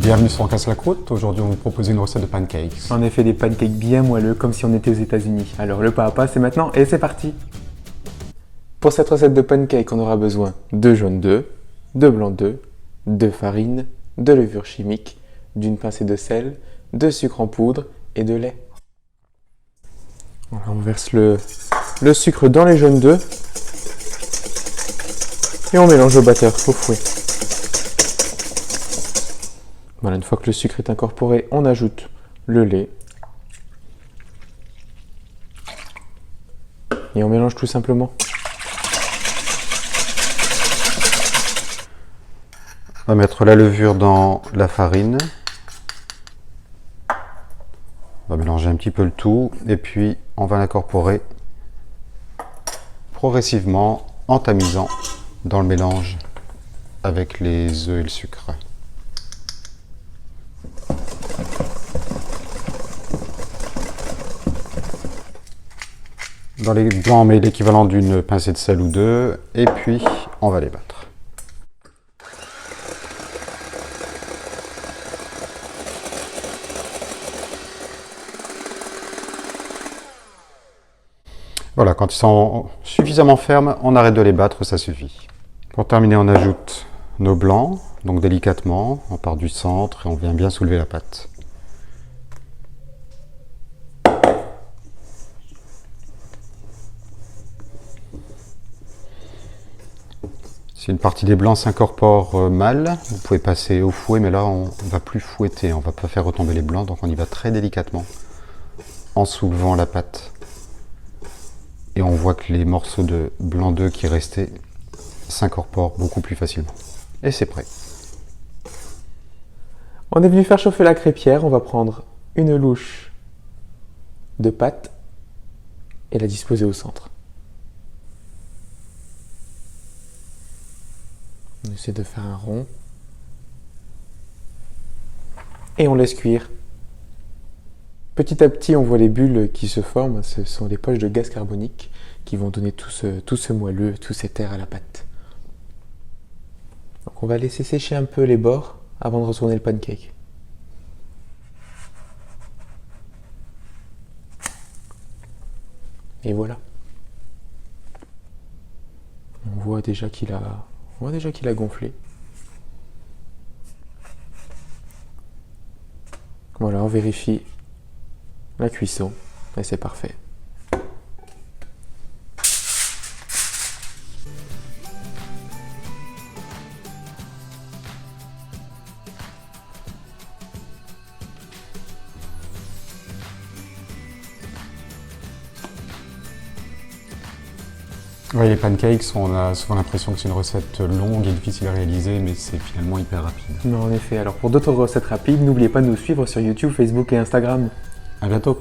Bienvenue sur On casse la croûte. Aujourd'hui, on va vous proposer une recette de pancakes. En effet, des pancakes bien moelleux, comme si on était aux États-Unis. Alors le pas à pas, c'est maintenant et c'est parti. Pour cette recette de pancakes, on aura besoin de jaune d'œuf, de blanc d'œuf, de farine, de levure chimique, d'une pincée de sel, de sucre en poudre et de lait. Voilà, on verse le sucre dans les jaunes d'œufs et on mélange au batteur au fouet. Voilà, une fois que le sucre est incorporé, on ajoute le lait. Et on mélange tout simplement. On va mettre la levure dans la farine. On va mélanger un petit peu le tout et puis on va l'incorporer progressivement en tamisant dans le mélange avec les œufs et le sucre. Dans les blancs, on met l'équivalent d'une pincée de sel ou deux et puis on va les battre. Voilà, quand ils sont suffisamment fermes, on arrête de les battre, ça suffit. Pour terminer, on ajoute nos blancs, donc délicatement, on part du centre et on vient bien soulever la pâte. Si une partie des blancs s'incorpore mal, vous pouvez passer au fouet, mais là on ne va plus fouetter, on ne va pas faire retomber les blancs, donc on y va très délicatement en soulevant la pâte. Et on voit que les morceaux de blanc d'œuf qui restaient s'incorporent beaucoup plus facilement. Et c'est prêt. On est venu faire chauffer la crêpière, on va prendre une louche de pâte et la disposer au centre. On essaie de faire un rond. Et on laisse cuire. Petit à petit, on voit les bulles qui se forment. Ce sont les poches de gaz carbonique qui vont donner tout ce moelleux, tout cet air à la pâte. Donc on va laisser sécher un peu les bords avant de retourner le pancake. Et voilà. On voit déjà qu'il a gonflé. Voilà, on vérifie la cuisson et c'est parfait. Oui, les pancakes, on a souvent l'impression que c'est une recette longue et difficile à réaliser, mais c'est finalement hyper rapide. Non, en effet. Alors pour d'autres recettes rapides, n'oubliez pas de nous suivre sur YouTube, Facebook et Instagram. À bientôt!